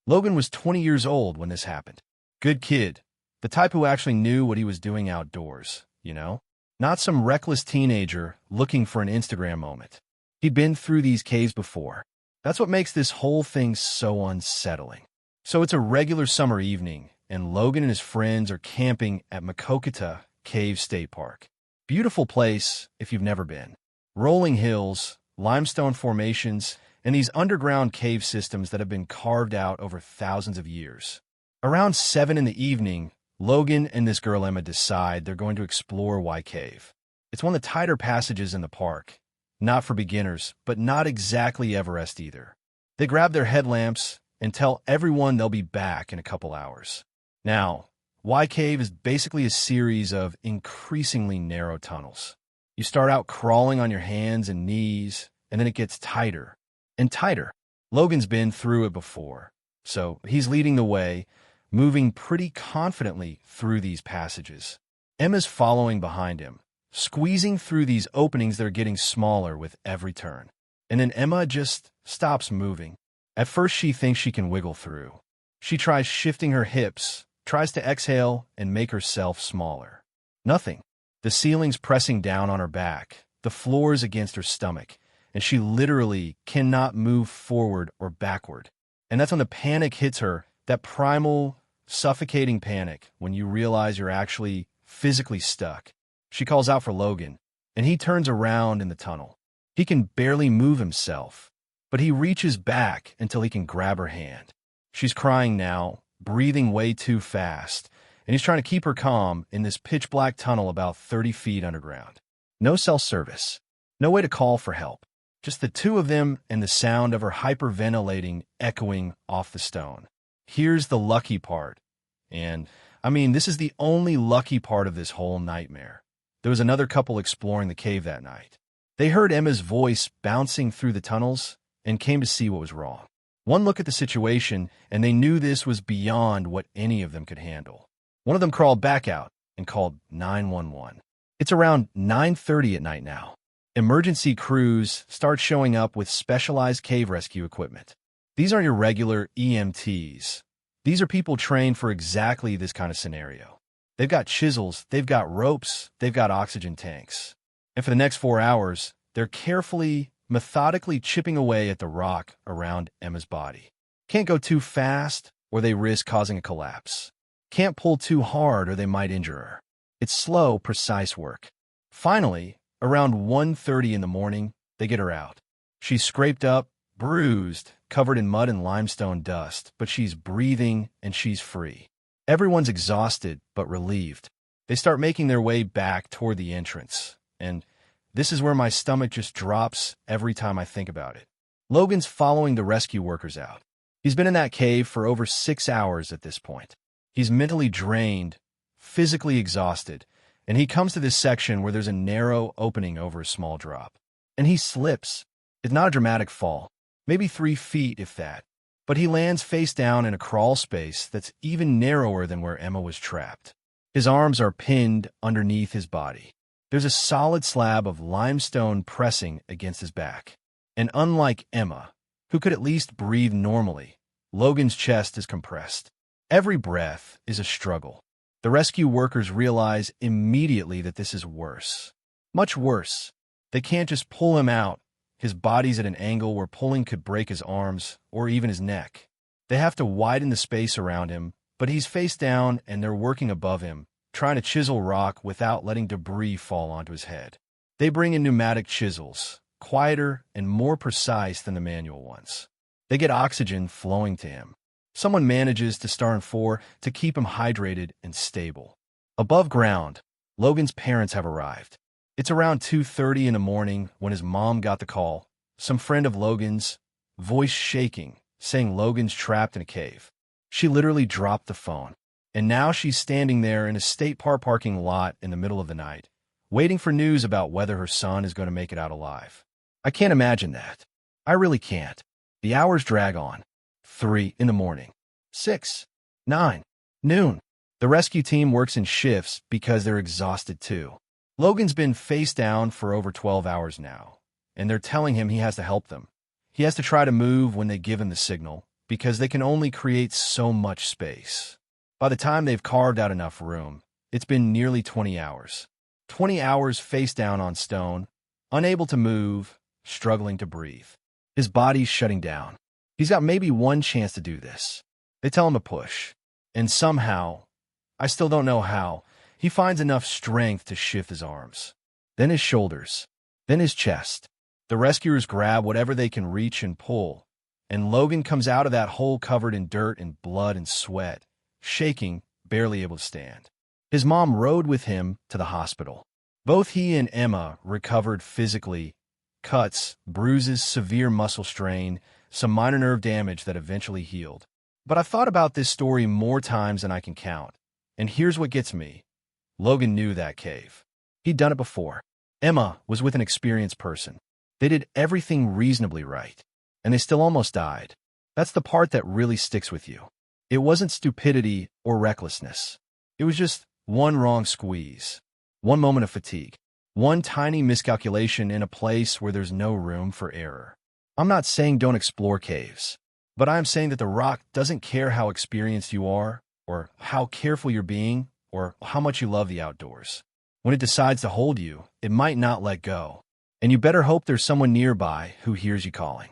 Logan was 20 years old when this happened. Good kid. The type who actually knew what he was doing outdoors, you know? Not some reckless teenager looking for an Instagram moment. He'd been through these caves before. That's what makes this whole thing so unsettling. So it's a regular summer evening, and Logan and his friends are camping at Makokata Cave State Park. Beautiful place if you've never been. Rolling hills, limestone formations, and these underground cave systems that have been carved out over thousands of years. Around 7 in the evening, Logan and this girl Emma decide they're going to explore Y Cave. It's one of the tighter passages in the park. Not for beginners, but not exactly Everest either. They grab their headlamps and tell everyone they'll be back in a couple hours. Now, Y Cave is basically a series of increasingly narrow tunnels. You start out crawling on your hands and knees, and then it gets tighter and tighter. Logan's been through it before, so he's leading the way, moving pretty confidently through these passages. Emma's following behind him, squeezing through these openings that are getting smaller with every turn. And then Emma just stops moving. At first she thinks she can wiggle through. She tries shifting her hips, tries to exhale and make herself smaller. Nothing. The ceiling's pressing down on her back, the floor's against her stomach, and she literally cannot move forward or backward. And that's when the panic hits her, that primal, suffocating panic when you realize you're actually physically stuck. She calls out for Logan, and he turns around in the tunnel. He can barely move himself, but he reaches back until he can grab her hand. She's crying now, breathing way too fast, and he's trying to keep her calm in this pitch-black tunnel about 30 feet underground. No cell service, no way to call for help. Just the two of them and the sound of her hyperventilating echoing off the stone. Here's the lucky part. And, this is the only lucky part of this whole nightmare. There was another couple exploring the cave that night. They heard Emma's voice bouncing through the tunnels and came to see what was wrong. One look at the situation, and they knew this was beyond what any of them could handle. One of them crawled back out and called 911. It's around 9:30 at night now. Emergency crews start showing up with specialized cave rescue equipment. These aren't your regular EMTs. These are people trained for exactly this kind of scenario. They've got chisels, they've got ropes, they've got oxygen tanks. And for the next 4 hours, they're carefully, methodically chipping away at the rock around Emma's body. Can't go too fast, or they risk causing a collapse. Can't pull too hard, or they might injure her. It's slow, precise work. Finally, around 1:30 in the morning, they get her out. She's scraped up, bruised, covered in mud and limestone dust, but she's breathing and she's free. Everyone's exhausted but relieved. They start making their way back toward the entrance, and this is where my stomach just drops every time I think about it. Logan's following the rescue workers out. He's been in that cave for over 6 hours at this point. He's mentally drained, physically exhausted, and he comes to this section where there's a narrow opening over a small drop. And he slips. It's not a dramatic fall, maybe 3 feet if that, but he lands face down in a crawl space that's even narrower than where Emma was trapped. His arms are pinned underneath his body. There's a solid slab of limestone pressing against his back. And unlike Emma, who could at least breathe normally, Logan's chest is compressed. Every breath is a struggle. The rescue workers realize immediately that this is worse. Much worse. They can't just pull him out. His body's at an angle where pulling could break his arms or even his neck. They have to widen the space around him, but he's face down and they're working above him, trying to chisel rock without letting debris fall onto his head. They bring in pneumatic chisels, quieter and more precise than the manual ones. They get oxygen flowing to him. Someone manages to star in 4 to keep him hydrated and stable. Above ground, Logan's parents have arrived. It's around 2:30 in the morning when his mom got the call, some friend of Logan's, voice shaking, saying Logan's trapped in a cave. She literally dropped the phone, and now she's standing there in a state park parking lot in the middle of the night, waiting for news about whether her son is going to make it out alive. I can't imagine that. I really can't. The hours drag on. 3 in the morning. 6, 9, noon. The rescue team works in shifts because they're exhausted too. Logan's been face down for over 12 hours now, and they're telling him he has to help them. He has to try to move when they give him the signal, because they can only create so much space. By the time they've carved out enough room, it's been nearly 20 hours. 20 hours face down on stone, unable to move, struggling to breathe. His body's shutting down. He's got maybe one chance to do this. They tell him to push. And somehow, I still don't know how, he finds enough strength to shift his arms. Then his shoulders. Then his chest. The rescuers grab whatever they can reach and pull, and Logan comes out of that hole covered in dirt and blood and sweat, shaking, barely able to stand. His mom rode with him to the hospital. Both he and Emma recovered physically, cuts, bruises, severe muscle strain, some minor nerve damage that eventually healed. But I've thought about this story more times than I can count, and here's what gets me. Logan knew that cave. He'd done it before. Emma was with an experienced person. They did everything reasonably right, and they still almost died. That's the part that really sticks with you. It wasn't stupidity or recklessness. It was just one wrong squeeze, one moment of fatigue, one tiny miscalculation in a place where there's no room for error. I'm not saying don't explore caves, but I am saying that the rock doesn't care how experienced you are, or how careful you're being, or how much you love the outdoors. When it decides to hold you, it might not let go, and you better hope there's someone nearby who hears you calling.